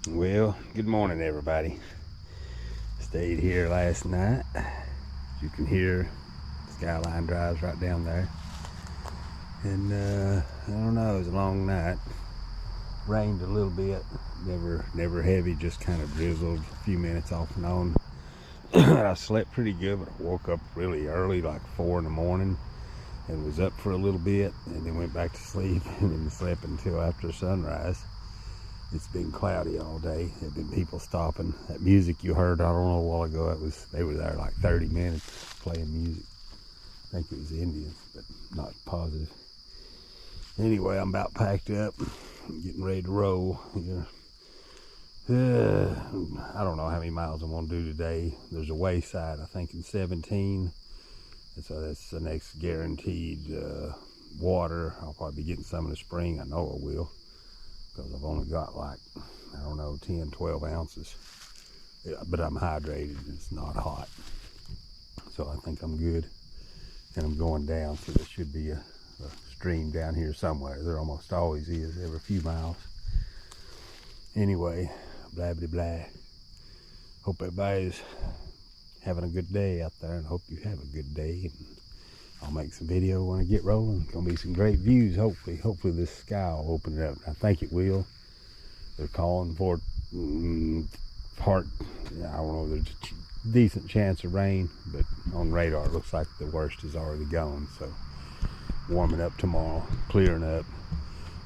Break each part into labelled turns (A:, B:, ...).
A: Well, good morning everybody. Stayed here last night. You can hear Skyline Drive's right down there. And I don't know, it was a long night. Rained a little bit, never heavy, just kind of drizzled a few minutes off and on. I slept pretty good, but I woke up really early, like 4 in the morning, and was up for a little bit and then went back to sleep and then slept until after sunrise. It's been cloudy all day. There've been people stopping. That music you heard, I don't know, a while ago, they were there like 30 minutes playing music. I think it was Indians, but not positive. Anyway, I'm about packed up. I'm getting ready to roll here. I don't know how many miles I'm gonna do today. There's a wayside, I think, in 17. And so that's the next guaranteed water. I'll probably be getting some in the spring. I know I will, because I've only got like, I don't know, 10, 12 ounces. Yeah, but I'm hydrated and it's not hot. So I think I'm good. And I'm going down, so there should be a stream down here somewhere. There almost always is, every few miles. Anyway, blah, blah, blah. Hope everybody's having a good day out there, and hope you have a good day. And I'll make some video when I get rolling. Gonna be some great views, hopefully. Hopefully this sky will open it up. I think it will. They're calling for I don't know, there's a decent chance of rain, but on radar it looks like the worst is already gone. So warming up tomorrow, clearing up,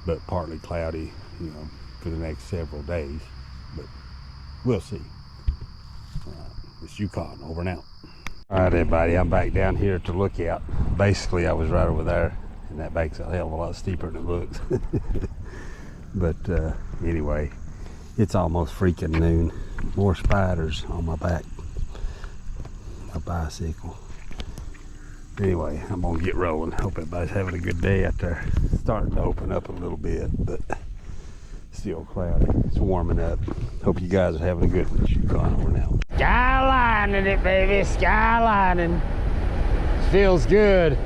A: but partly cloudy, you know, for the next several days. But we'll see. It's Yukon, over and out. All right, everybody, I'm back down here to Lookout. Basically, I was right over there, and that bank's a hell of a lot steeper than it looks. But anyway, it's almost freaking noon. More spiders on my back, my bicycle. Anyway, I'm gonna get rolling. Hope everybody's having a good day out there. Starting to open up a little bit, but still cloudy. It's warming up. Hope you guys are having a good one. Yukon, over now. Skylining it, baby, skylining. Feels good.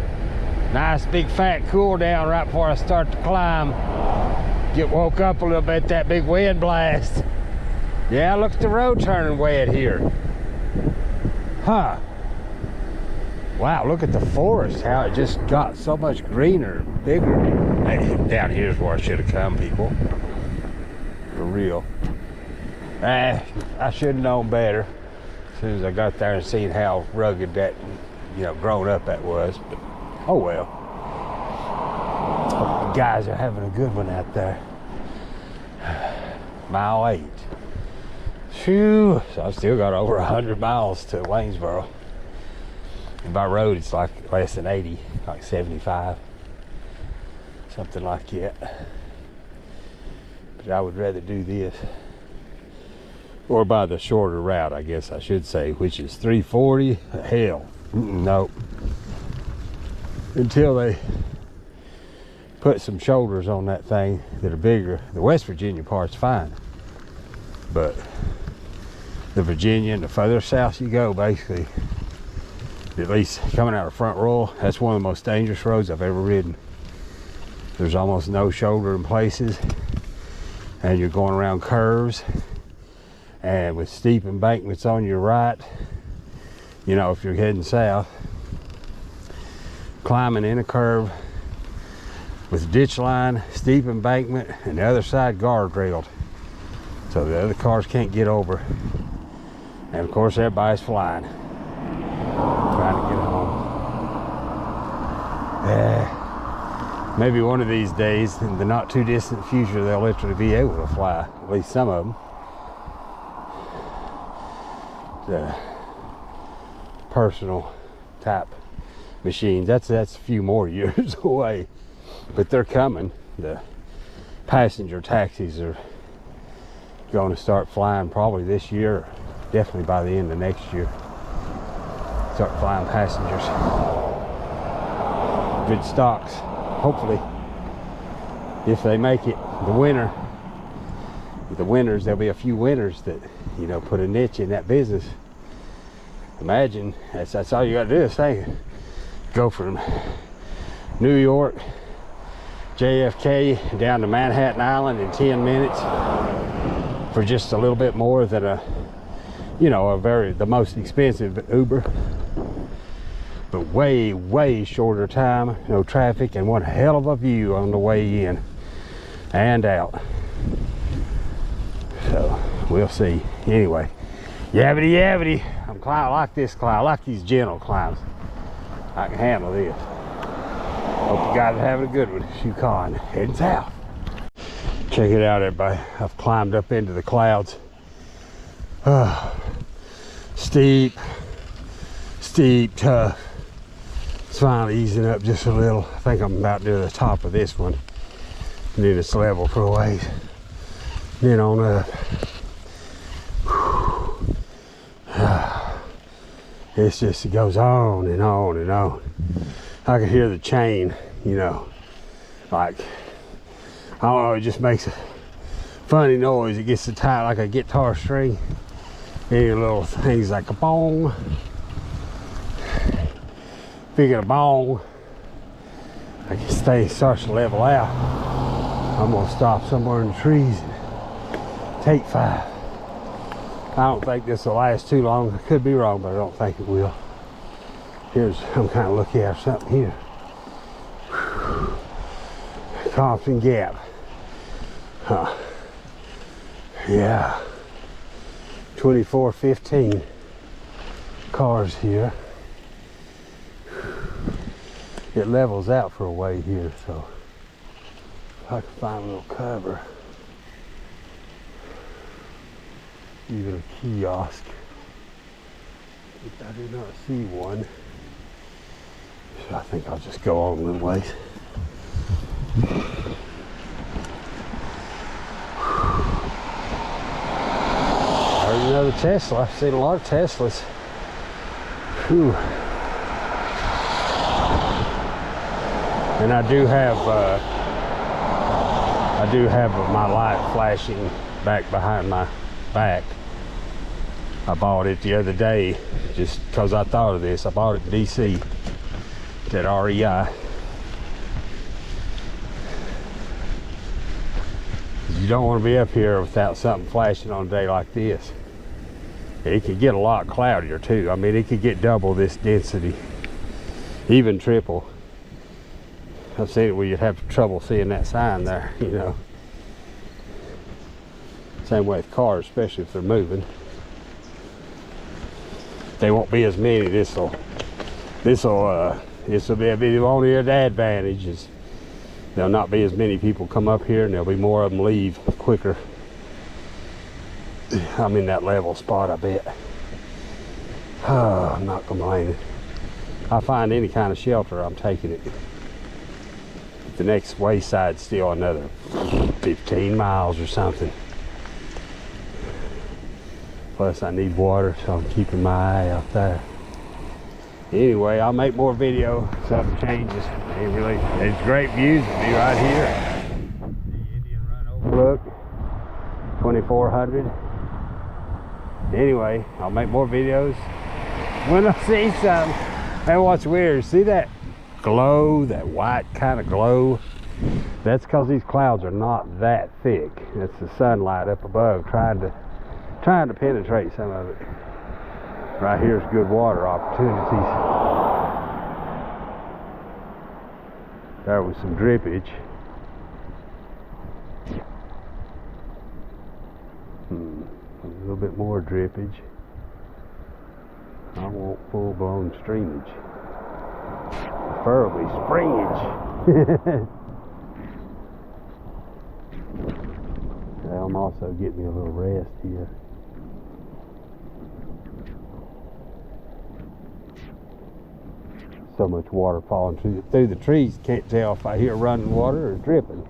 A: Nice big fat cool down right before I start to climb. Get woke up a little bit, that big wind blast. Yeah, look at the road turning wet here. Huh. Wow, look at the forest, how it just got so much greener, bigger. Hey, down here's where I should have come, people. For real. I should have known better as soon as I got there and seen how rugged that, you know, grown up that was. But oh well. Hope you guys are having a good one out there. Mile 8. Phew. So I've still got over 100 miles to Waynesboro. And by road it's like less than 80, like 75. Something like that. But I would rather do this, or by the shorter route, I guess I should say, which is 340. Hell, nope. Until they put some shoulders on that thing that are bigger. The West Virginia part's fine, but the Virginia and the further south you go, basically, at least coming out of Front Royal, that's one of the most dangerous roads I've ever ridden. There's almost no shoulder in places, and you're going around curves, and with steep embankments on your right, you know, if you're heading south, climbing in a curve with ditch line, steep embankment, and the other side guardrailed, so the other cars can't get over. And of course everybody's flying, trying to get home. Maybe one of these days, in the not too distant future, they'll literally be able to fly, at least some of them. The personal type machines, that's a few more years away, but they're coming. The passenger taxis are going to start flying probably this year, definitely by the end of next year. Start flying passengers. Good stocks, hopefully, if they make it. The winners, there'll be a few winners that, you know, put a niche in that business. Imagine, that's all you got to do is say, go from New York, JFK, down to Manhattan Island in 10 minutes. for just a little bit more than a, you know, the most expensive Uber. But way shorter time, no traffic, and one hell of a view on the way in and out. So we'll see. Anyway, yabbity yabbity. I like this climb. I like these gentle climbs. I can handle this. Hope you guys are having a good one. Yukon, heading south. Check it out, everybody. I've climbed up into the clouds. Steep, tough. It's finally easing up just a little. I think I'm about to the top of this one. And then it's level for a ways. Then on up. It's just, it goes on and on and on. I can hear the chain, you know, like, I don't know, it just makes a funny noise. It gets so tight like a guitar string. Any little things like a bong. Speaking of bong, I can starts to level out. I'm gonna stop somewhere in the trees and take 5. I don't think this will last too long. I could be wrong, but I don't think it will. I'm kind of looking at something here. Compton Gap. Huh. Yeah. 2415 cars here. It levels out for a way here, so if I can find a little cover. Even a kiosk. I do not see one. So I think I'll just go on a little ways. There's another Tesla. I've seen a lot of Teslas. Whew. And I do have my light flashing back behind my back. I bought it the other day just because I thought of this. I bought it in DC, that REI. You don't want to be up here without something flashing on a day like this. It could get a lot cloudier too. I mean, it could get double this density, even triple. I've seen it where you'd have trouble seeing that sign there, you know. Same way with cars, especially if they're moving. They won't be as many. This'll be the only advantage is there'll not be as many people come up here, and there'll be more of them leave quicker. I'm in that level spot, I bet. Oh, I'm not complaining. I find any kind of shelter, I'm taking it. The next wayside's still another 15 miles or something. Plus I need water, so I'm keeping my eye out there. Anyway, I'll make more video if something changes. It's great views of me right here. The Indian Run Overlook, 2400. Anyway, I'll make more videos when I see something. And what's weird, see that glow, that white kind of glow? That's because these clouds are not that thick. It's the sunlight up above trying to penetrate some of it. Right here's good water opportunities. There was some drippage. A little bit more drippage. I want full-blown streamage. Preferably springage. I'm also getting me a little rest here. So much water falling through the trees. Can't tell if I hear running water or dripping.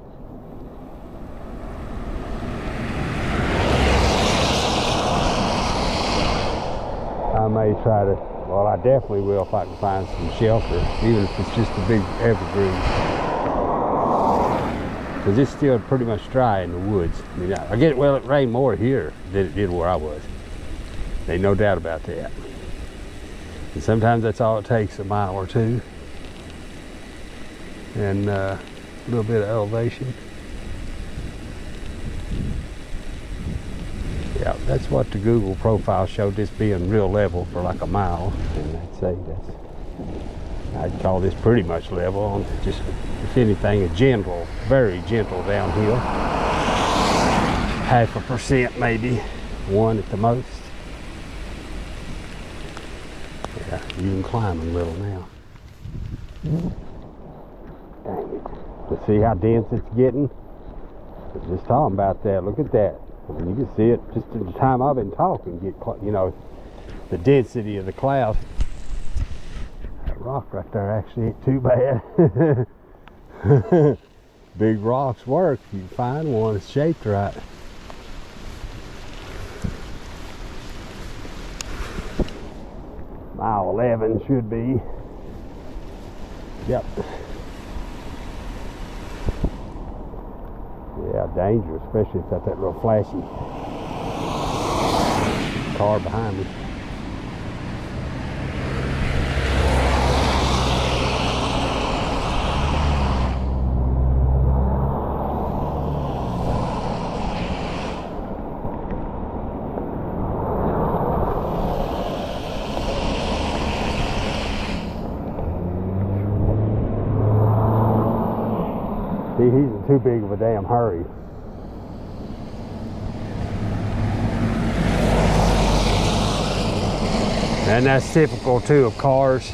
A: I may try to, well, I definitely will if I can find some shelter, even if it's just a big evergreen. Because it's still pretty much dry in the woods. I mean, I get it, well, it rained more here than it did where I was. Ain't no doubt about that. And sometimes that's all it takes, a mile or two. And a little bit of elevation. Yeah, that's what the Google profile showed, this being real level for like a mile. And I'd say I'd call this pretty much level, on just, if anything, a gentle, very gentle downhill. 0.5% maybe, 1 at the most. Yeah, you can climb a little now. Dang it. To see how dense it's getting? I was just talking about that. Look at that. I mean, you can see it just in the time I've been talking. You know, the density of the cloud. That rock right there actually ain't too bad. Big rocks work. You can find one that's shaped right. Mile 11 should be. Yep. Yeah, dangerous, especially if it's got that little flashy car behind me. See, he's in too big of a damn hurry. And that's typical too of cars.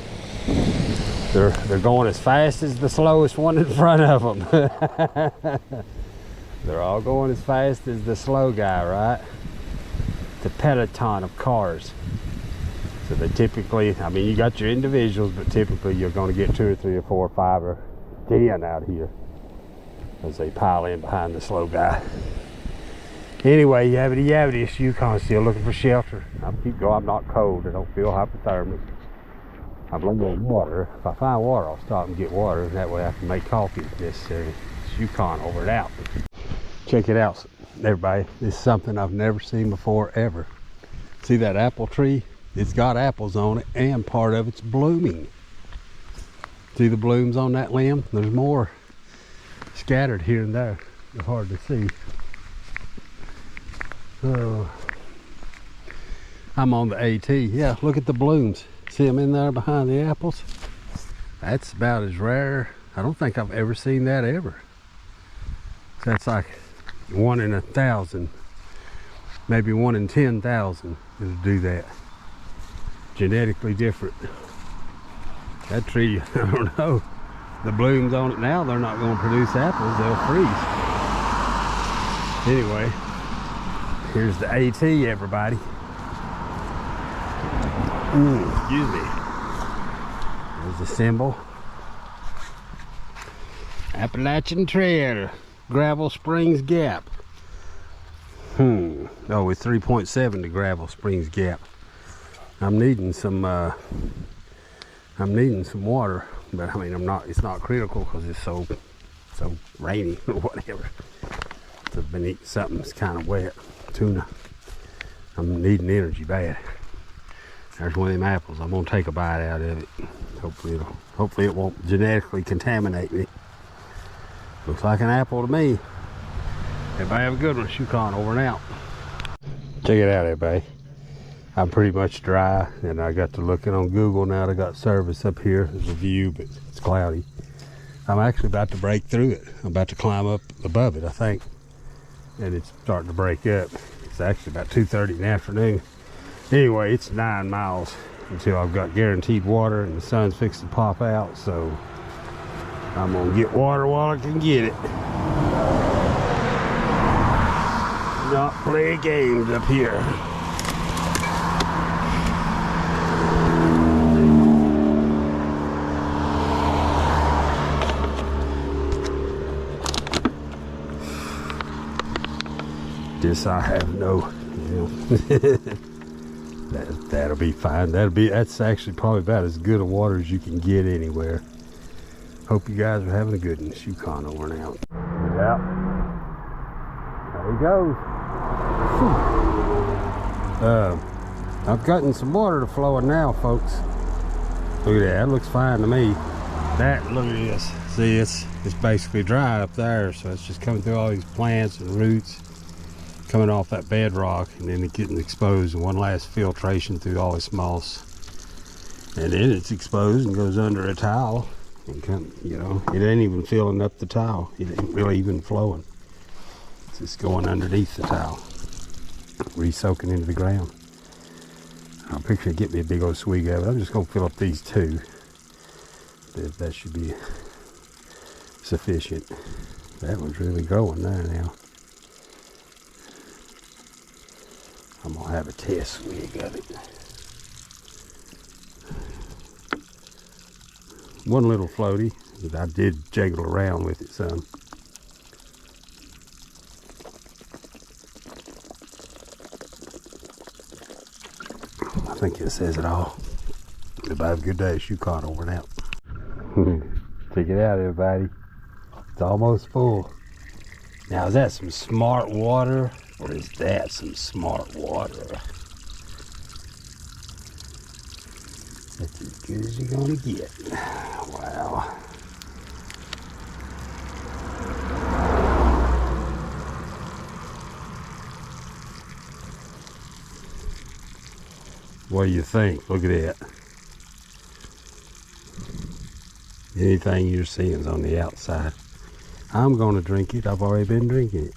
A: They're going as fast as the slowest one in front of them. They're all going as fast as the slow guy, right? The peloton of cars. So they typically, I mean, you got your individuals, but typically you're going to get 2 or 3 or 4 or 5 or 10 out here as they pile in behind the slow guy. Anyway, yabbity yabbity, it's Yukon, still looking for shelter. I'll keep going. I'm not cold. I don't feel hypothermic. I'm looking at water. If I find water, I'll stop and get water, and that way I can make coffee if necessary. It's Yukon over and out. Check it out, everybody. This is something I've never seen before, ever. See that apple tree? It's got apples on it, and part of it's blooming. See the blooms on that limb? There's more scattered here and there. It's hard to see. So I'm on the AT. Yeah, look at the blooms. See them in there behind the apples? That's about as rare. I don't think I've ever seen that ever. That's like 1 in 1,000, maybe 1 in 10,000 to do that. Genetically different. That tree, I don't know. The blooms on it now, they're not going to produce apples, they'll freeze. Anyway, here's the AT, everybody. Excuse me. There's the symbol. Appalachian Trail, Gravel Springs Gap. Oh, it's 3.7 to Gravel Springs Gap. I'm needing some water, but I mean, it's not critical because it's so rainy or whatever. So I've been eating something that's kind of wet, tuna. I'm needing energy bad. There's one of them apples. I'm gonna take a bite out of it. Hopefully it won't genetically contaminate me. Looks like an apple to me. Everybody have a good one. Yukon over and out. Check it out, everybody. I'm pretty much dry, and I got to looking on Google now. I got service up here. There's a view, but it's cloudy. I'm actually about to break through it. I'm about to climb up above it, I think. And it's starting to break up. It's actually about 2:30 in the afternoon. Anyway, it's 9 miles until I've got guaranteed water, and the sun's fixing to pop out, so I'm gonna get water while I can get it. Not play games up here. This I have no, that'll be fine. That's actually probably about as good a water as you can get anywhere. Hope you guys are having a good one. It's Yukon over and out. Yeah. There he goes. I've gotten some water to flowing now, folks. Look at that. That looks fine to me. Look at this. See, it's basically dry up there, so it's just coming through all these plants and roots. coming off that bedrock, and then it getting exposed, and one last filtration through all its moss, and then it's exposed and goes under a tile, and you know, it ain't even filling up the tile. It ain't really even flowing. It's just going underneath the tile, re-soaking into the ground. I'll picture get me a big old swig of it. I'm just gonna fill up these two. That should be sufficient. That one's really growing there now. I'm gonna have a test swig of it. One little floaty, but I did jiggle around with it some. I think it says it all. Everybody have a good day. Shoe caught over and out. Check it out, everybody. It's almost full. Now, is that some smart water, or is that some smart water? That's as good as you're gonna get. Wow. What do you think? Look at that. Anything you're seeing is on the outside. I'm gonna drink it. I've already been drinking it.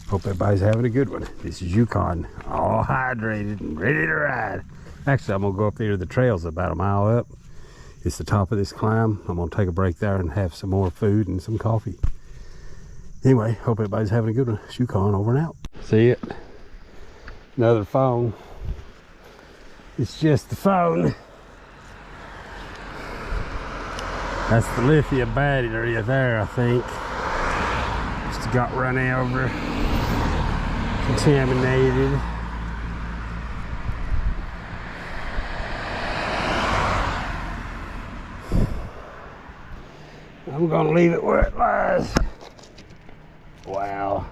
A: Hope everybody's having a good one. This is Yukon, all hydrated and ready to ride. Actually, I'm gonna go up there to the trails about a mile up. It's the top of this climb. I'm gonna take a break there and have some more food and some coffee. Anyway, hope everybody's having a good one. Yukon over and out. See it? Another phone. It's just the phone. That's the lithium battery there, I think. Just got run over, contaminated. I'm gonna leave it where it lies. Wow.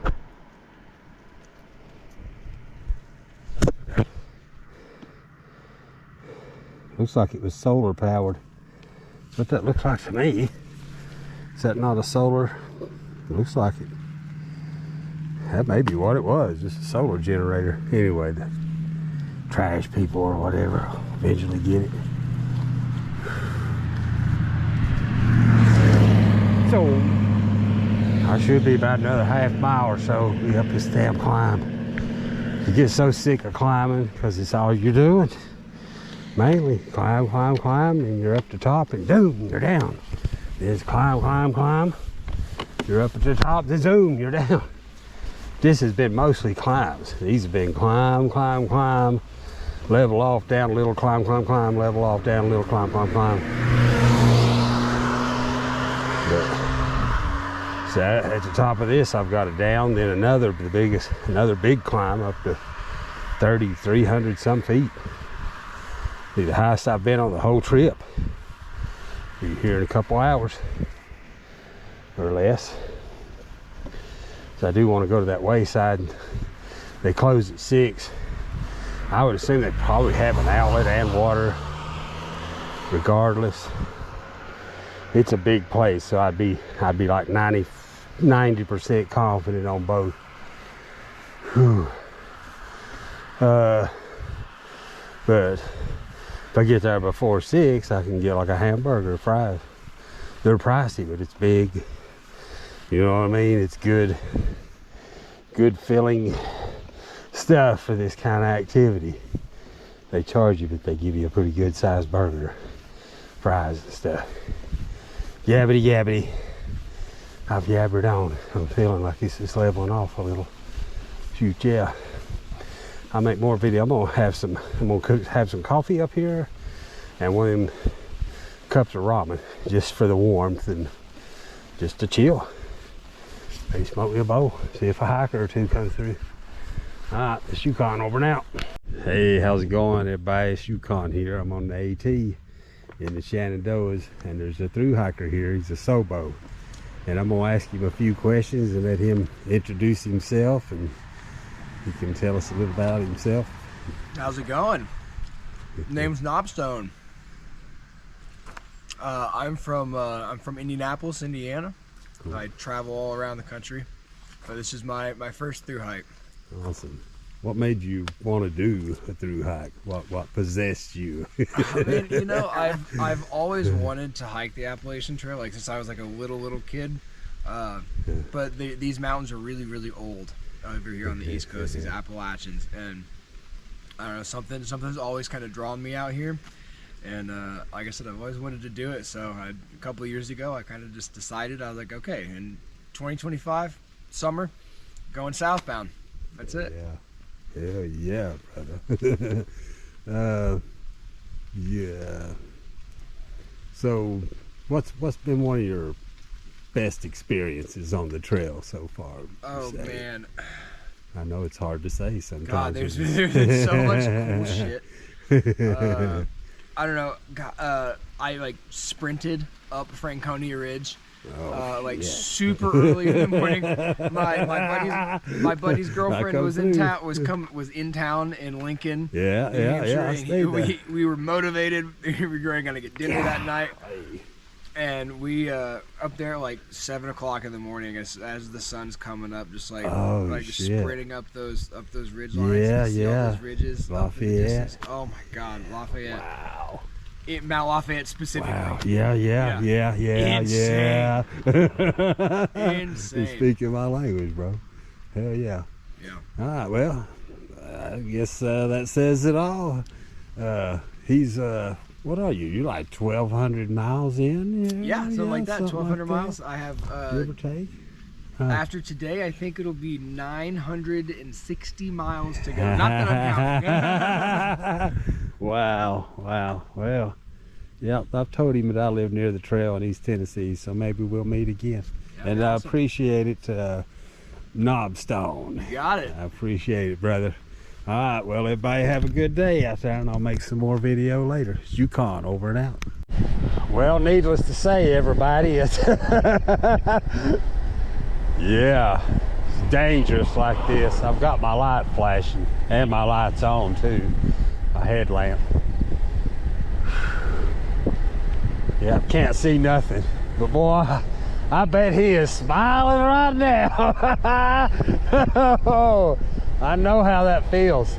A: Looks like it was solar powered. What that looks like to me. Is that not a solar? It looks like it. That may be what it was, just a solar generator. Anyway, the trash people or whatever will eventually get it. So, I should be about another half mile or so be up this damn climb. You get so sick of climbing because it's all you're doing. Mainly climb, climb, climb, and you're up the top, and boom, you're down. Then climb, climb, climb. You're up at the top, then zoom, you're down. This has been mostly climbs. These have been climb, climb, climb, level off, down a little, climb, climb, climb, level off, down a little, climb, climb, climb. But, so at the top of this, I've got it down, then another big climb up to 3,300 some feet. Be the highest I've been on the whole trip. Be here in a couple hours or less. So I do want to go to that wayside. They close at 6. I would assume they probably have an outlet and water regardless. It's a big place, so I'd be like 90% confident on both. Whew. But if I get there before 6, I can get like a hamburger or fries. They're pricey, but it's big. You know what I mean? It's good filling stuff for this kind of activity. They charge you, but they give you a pretty good sized burger, fries and stuff. Yabbity yabbity. I've yabbered on. I'm feeling like this is leveling off a little. Shoot, yeah. I'll make more video. I'm gonna have some coffee up here and one of them cups of ramen just for the warmth and just to chill. Maybe smoke me a bowl. See if a hiker or two comes through. Alright, it's Yukon over and out. Hey, how's it going, everybody? It's Yukon here. I'm on the AT in the Shenandoahs, and there's a thru hiker here. He's a Sobo, and I'm gonna ask him a few questions and let him introduce himself, and he can tell us a little about himself.
B: How's it going? Name's Knobstone. I'm from Indianapolis, Indiana. Cool. I travel all around the country, but this is my first thru hike.
A: Awesome. What made you want to do a through hike? What possessed you?
B: I mean, you know, I've always wanted to hike the Appalachian Trail, like since I was like a little kid. But these mountains are really old over here on the East Coast. These Appalachians, and I don't know, something's always kind of drawn me out here. And like I said, I've always wanted to do it. So a couple of years ago, I kind of just decided. I was like, okay, in 2025 summer, going southbound. That's it.
A: Yeah. Hell yeah, brother. Yeah. So, what's been one of your best experiences on the trail so far?
B: Oh man,
A: I know it's hard to say sometimes.
B: God, there's been so much cool shit. I don't know. I like sprinted up Franconia Ridge. Super early in the morning. My buddy's girlfriend was in town in Lincoln.
A: Yeah.
B: We were motivated. We were gonna get dinner that night, and we up there like 7 o'clock in the morning as the sun's coming up, just just sprinting up those ridge lines.
A: Yeah.
B: Those ridges.
A: Lafayette.
B: Oh my God, Lafayette.
A: Wow.
B: Mount Lafayette specifically.
A: Wow. Yeah.
B: Insane. Insane.
A: You're speaking my language, bro. Hell yeah.
B: Yeah.
A: All right, well, I guess that says it all. He's, what are you? You're like 1,200 miles in?
B: Yeah, something like that. 1,200
A: like
B: miles. I have,
A: give or take?
B: After today, I think it'll be 960 miles to go. Not that I'm counting.
A: Wow. Well, yeah, I've told him that I live near the trail in East Tennessee, so maybe we'll meet again. And I appreciate it, Knobstone.
B: You got it.
A: I appreciate it, brother. All right, well, everybody have a good day out there, and I'll make some more video later. It's Yukon, over and out. Well, needless to say, everybody, it's yeah, it's dangerous like this. I've got my light flashing, and my light's on too. My headlamp. Yeah, can't see nothing. But boy, I bet he is smiling right now. Oh, I know how that feels.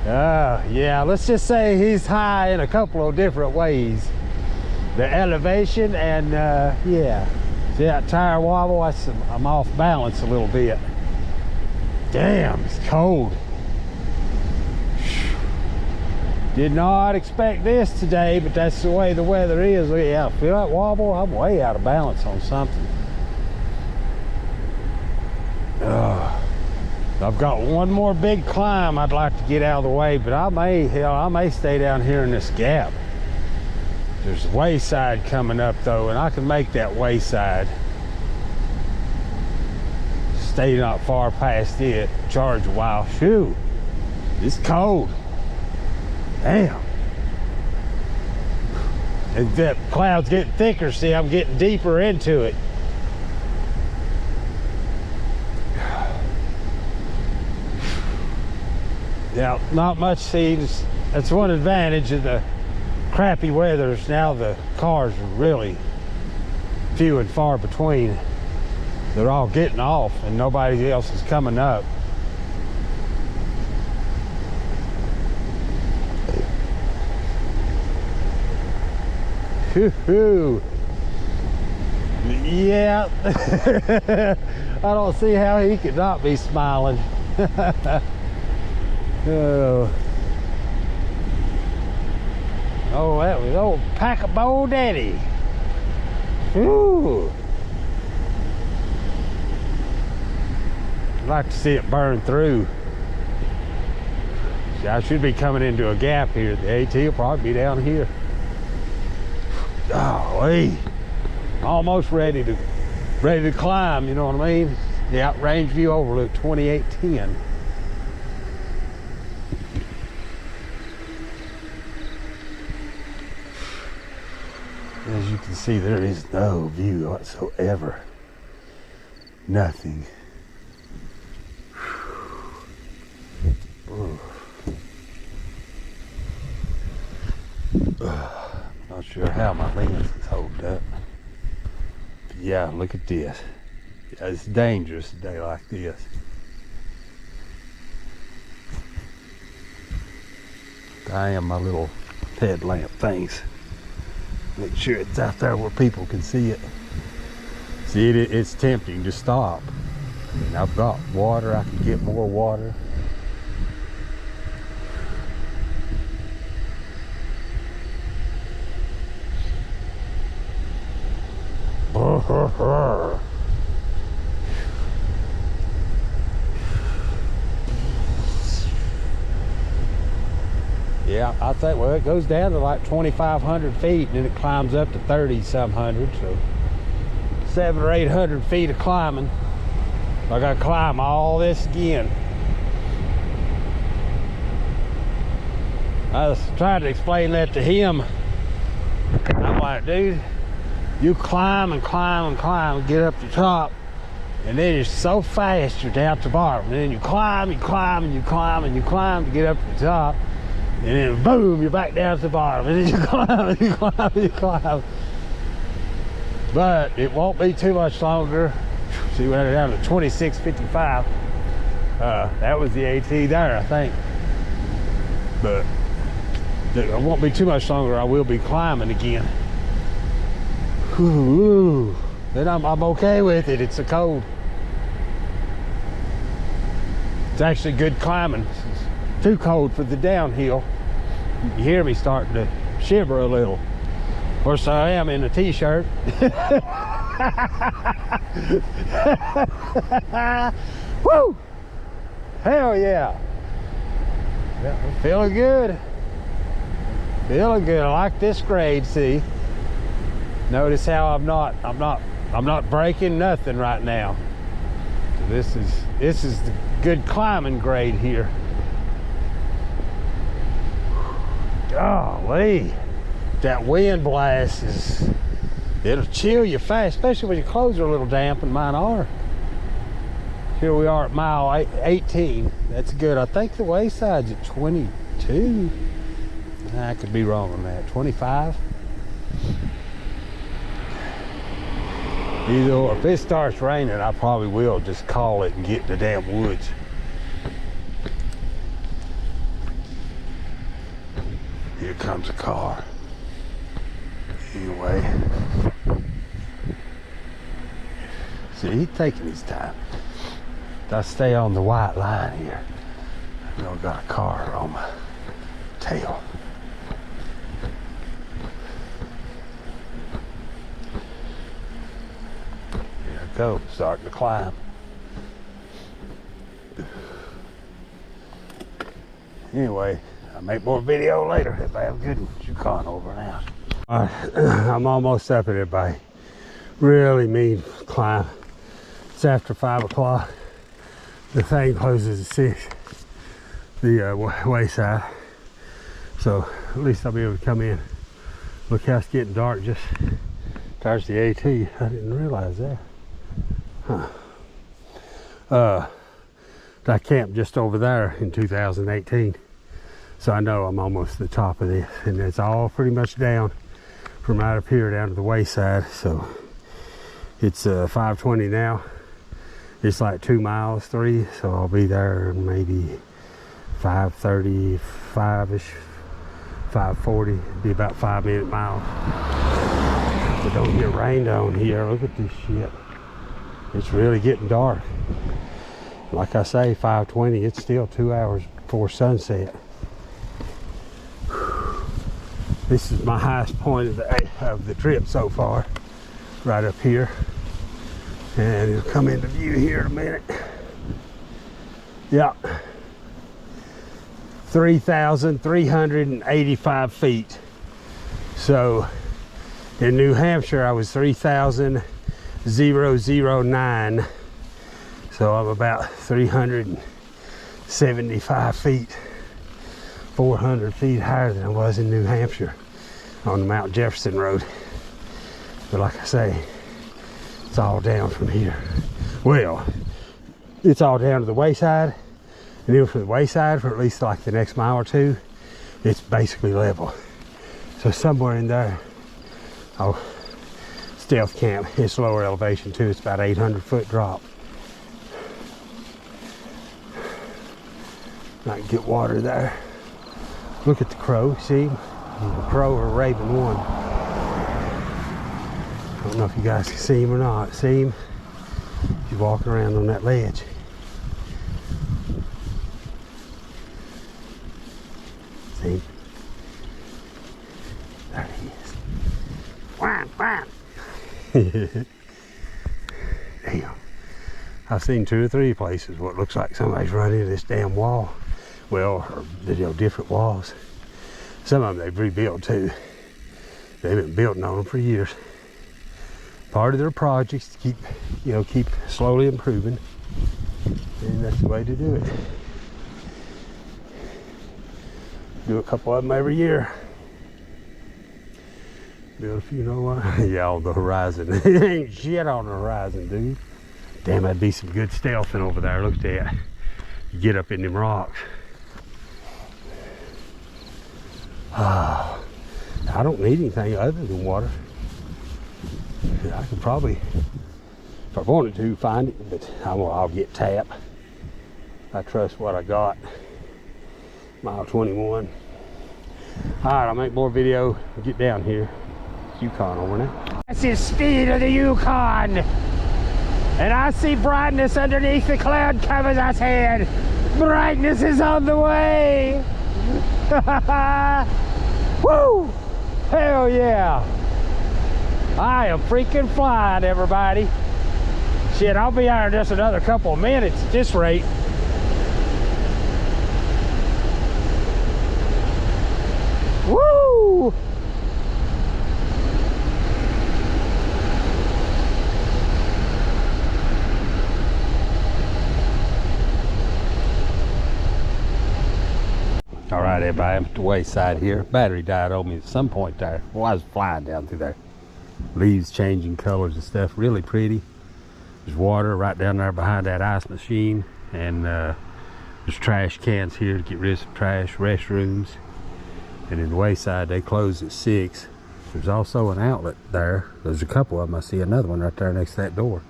A: Yeah, let's just say he's high in a couple of different ways. The elevation and yeah. See that tire wobble? I'm off balance a little bit. Damn, it's cold. Did not expect this today, but that's the way the weather is. Yeah, feel that wobble? I'm way out of balance on something. I've got one more big climb I'd like to get out of the way, but I may stay down here in this gap. There's a wayside coming up though, and I can make that wayside. Stay not far past it, charge a while. Phew, it's cold. Damn. And that cloud's getting thicker, see, I'm getting deeper into it. Yeah, not much seeds. That's one advantage of the crappy weather is now the cars are really few and far between. They're all getting off and nobody else is coming up. Hoo-hoo. Yeah. I don't see how he could not be smiling. Oh, that was old Pack-a-Bowl Daddy. Ooh. I'd like to see it burn through. See, I should be coming into a gap here. The AT will probably be down here. Golly. Almost ready to climb, you know what I mean? Yeah, range view overlook 2810. As you can see, there is no view whatsoever. Nothing. Not sure how my lens is holding up. But yeah, look at this. Yeah, it's dangerous a day like this. I am my little headlamp things. Make sure it's out there where people can see it. See, it's tempting to stop. And I've got water, I can get more water. Yeah, I think, well, it goes down to like 2,500 feet and then it climbs up to 30-some hundred, so 700 or 800 feet of climbing. I gotta climb all this again. I was trying to explain that to him. I'm like, dude, you climb and climb and climb and get up to the top, and then you're so fast you're down to the bottom. And then you climb, you climb, and you climb, and you climb to get up to the top. And then boom, you're back down to the bottom. And then you climb, and you climb, and you climb. But it won't be too much longer. See, we're down to 2655. That was the AT there, I think. But it won't be too much longer. I will be climbing again. Ooh, then I'm okay with it. It's so cold. It's actually good climbing. It's too cold for the downhill. You hear me starting to shiver a little. Of course, I am in a t-shirt. Woo! Hell yeah! Yeah, I'm feeling good. Feeling good. I like this grade. See, notice how I'm not breaking nothing right now. So this is the good climbing grade here. Golly, that wind blast it'll chill you fast, especially when your clothes are a little damp, and mine are. Here we are at mile 18. That's good. I think the wayside's at 22. I could be wrong on that. 25. Either or. If it starts raining, I probably will just call it and get in the damn woods. Here comes a car. Anyway. See, he's taking his time. I stay on the white line here. I've got a car on my tail. Here I go, starting to climb. Anyway, I'll make more video later. Everybody have a good one. Yukon over and out. I'm almost up at it by really mean climb. It's after 5 o'clock. The thing closes at 6, the wayside. So at least I'll be able to come in. Look how it's getting dark just towards the AT. I didn't realize that. Huh. I camped just over there in 2018. So I know I'm almost at the top of this, and it's all pretty much down from right up here down to the wayside. So it's 5:20 now. It's like 2 miles, 3, so I'll be there maybe 5:35ish, 5:40. Be about 5-minute mile. So don't get rained on here. Look at this shit. It's really getting dark. Like I say, 5:20. It's still 2 hours before sunset. This is my highest point of the trip so far, right up here. And it'll come into view here in a minute. Yeah. 3,385 feet. So in New Hampshire, I was 3,009. So I'm about 375 feet. 400 feet higher than I was in New Hampshire on the Mount Jefferson Road. But like I say, it's all down from here. Well, it's all down to the wayside, and then from the wayside for at least like the next mile or two, it's basically level. So somewhere in there, I'll stealth camp. It's lower elevation too. It's about 800-foot drop. I can get water there. Look at the crow, see? The crow or raven one. I don't know if you guys can see him or not. See him? He's walking around on that ledge. See him? There he is. Wham, wham. Damn. I've seen 2 or 3 places what looks like somebody's run into this damn wall. Well, or, you know, different walls. Some of them they've rebuilt too. They've been building on them for years. Part of their projects to keep slowly improving. And that's the way to do it. Do a couple of them every year. Build a few, you know what? Yeah, on the horizon. Ain't shit on the horizon, dude. Damn, that'd be some good stealthing over there. Look at that. You get up in them rocks. I don't need anything other than water. I could probably, if I wanted to, find it, but I'll get tap. I trust what I got. Mile 21. Alright, I'll make more video. Get down here. Yukon over now. That's the speed of the Yukon. And I see brightness underneath the cloud covers. I said, brightness is on the way. Woo! Hell yeah! I am freaking flying, everybody. Shit, I'll be out in just another couple of minutes at this rate. Woo! All right, everybody, I'm at the wayside here. Battery died on me at some point there. Well, I was flying down through there. Leaves changing colors and stuff, really pretty. There's water right down there behind that ice machine, and there's trash cans here to get rid of some trash, restrooms. And in the wayside, they close at 6. There's also an outlet there. There's a couple of them. I see another one right there next to that door.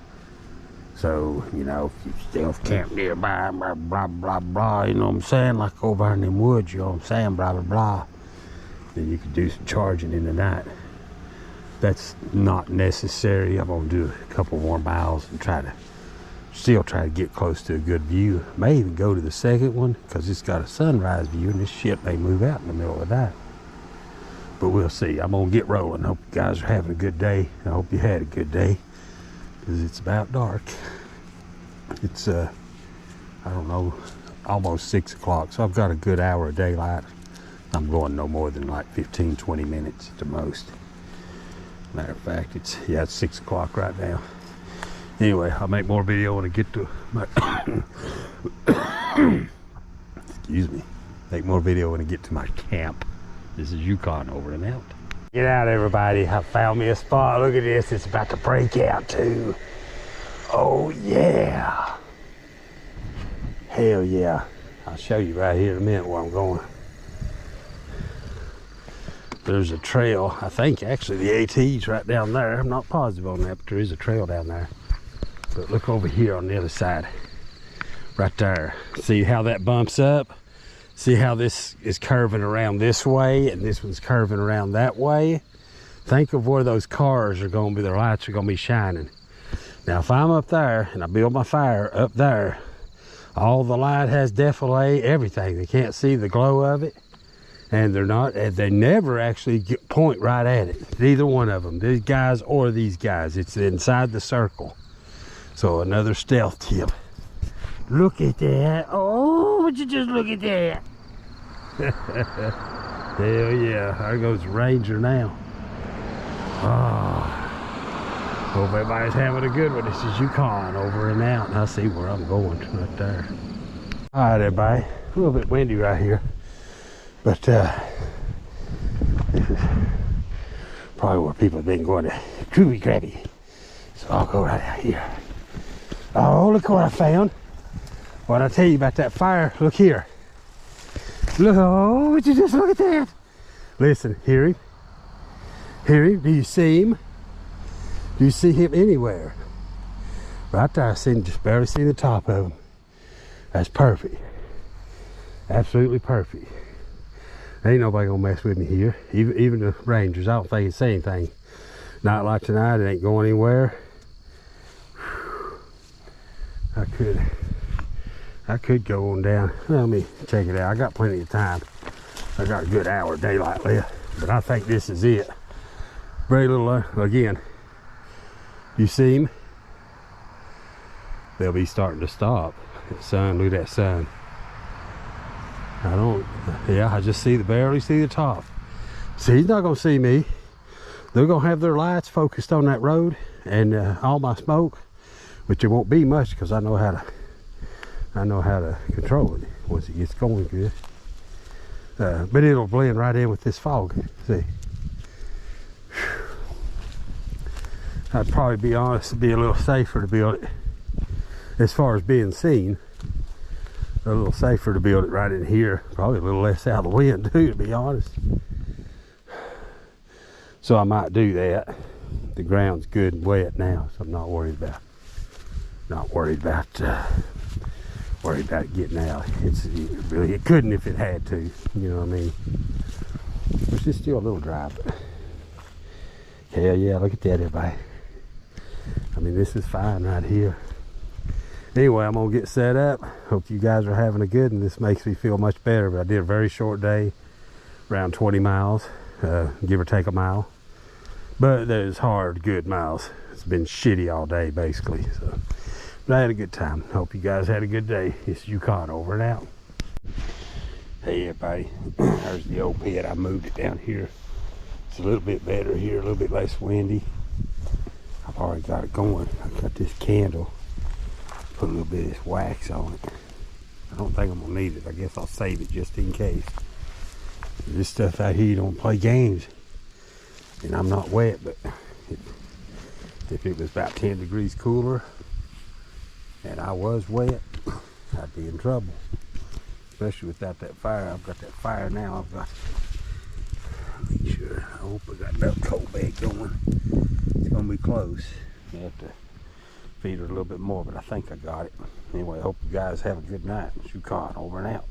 A: So, you know, if you still camp nearby, blah, blah, blah, blah, you know what I'm saying? Like over in them woods, you know what I'm saying? Blah, blah, blah. Then you can do some charging in the night. That's not necessary. I'm gonna do a couple more miles and still try to get close to a good view. May even go to the second one because it's got a sunrise view and this shit may move out in the middle of the night. But we'll see. I'm gonna get rolling. Hope you guys are having a good day. I hope you had a good day. Because it's about dark. It's I don't know, almost 6 o'clock, so I've got a good hour of daylight. I'm going no more than like 15-20 minutes at the most. Matter of fact, it's 6 o'clock right now. Anyway, I'll make more video when I get to my excuse me, make more video when I get to my camp. This is Yukon over and out. Get out, everybody. I found me a spot. Look at this. It's about to break out too. Oh yeah. Hell yeah. I'll show you right here in a minute where I'm going. There's a trail. I think actually the AT's right down there. I'm not positive on that, but there is a trail down there. But look over here on the other side. Right there. See how that bumps up? See how this is curving around this way and this one's curving around that way? Think of where those cars are going to be, their lights are going to be shining. Now if I'm up there and I build my fire up there, all the light has defilé, everything. They can't see the glow of it. And they never actually point right at it. Neither one of them, these guys or these guys. It's inside the circle. So another stealth tip. Look at that. Oh, would you just look at that? Hell yeah. There goes Ranger now. Oh, hope everybody's having a good one. This is Yukon over and out. And I see where I'm going right there. All right, everybody. A little bit windy right here. But this is probably where people have been going to Krabby Krabby. So I'll go right out here. Oh, look what I found. What I tell you about that fire, look here. Look, oh, would you just look at that? Listen, hear him? Hear him? Do you see him? Do you see him anywhere? Right there, I just barely see the top of him. That's perfect. Absolutely perfect. Ain't nobody gonna mess with me here. Even the rangers, I don't think it's anything. Not like tonight, it ain't going anywhere. I could go on down. Let me check it out. I got plenty of time. I got a good hour of daylight left, but I think this is it. Very little, again, you see them? They'll be starting to stop. That sun, look at that sun. I just barely see the top. See, he's not gonna see me. They're gonna have their lights focused on that road and all my smoke, which it won't be much because I know how to control it once it gets going good. But it'll blend right in with this fog. See, I'd probably be honest, be a little safer to build it as far as being seen. A little safer to build it right in here. Probably a little less out of the wind too, to be honest. So I might do that. The ground's good and wet now, so I'm not worried about it getting out. It couldn't if it had to, you know what I mean? Which is still a little dry, but hell yeah, look at that, everybody. I mean, this is fine right here. Anyway, I'm gonna get set up. Hope you guys are having a good one. This makes me feel much better, but I did a very short day, around 20 miles, give or take a mile. But there's hard, good miles. It's been shitty all day, basically. So, but I had a good time. Hope you guys had a good day. It's Yukon over and out. Hey everybody, there's the old pit. I moved it down here. It's a little bit better here, a little bit less windy. I've already got it going. I got this candle. Put a little bit of this wax on it. I don't think I'm gonna need it. I guess I'll save it just in case. This stuff out here, you don't play games. And I'm not wet, but if it was about 10 degrees cooler and I was wet, I'd be in trouble. Especially without that fire. I've got that fire now. I've got to make sure. I hope I got enough coal bag going. It's gonna be close. I have to feed her a little bit more, but I think I got it. Anyway, I hope you guys have a good night. Yukon over and out.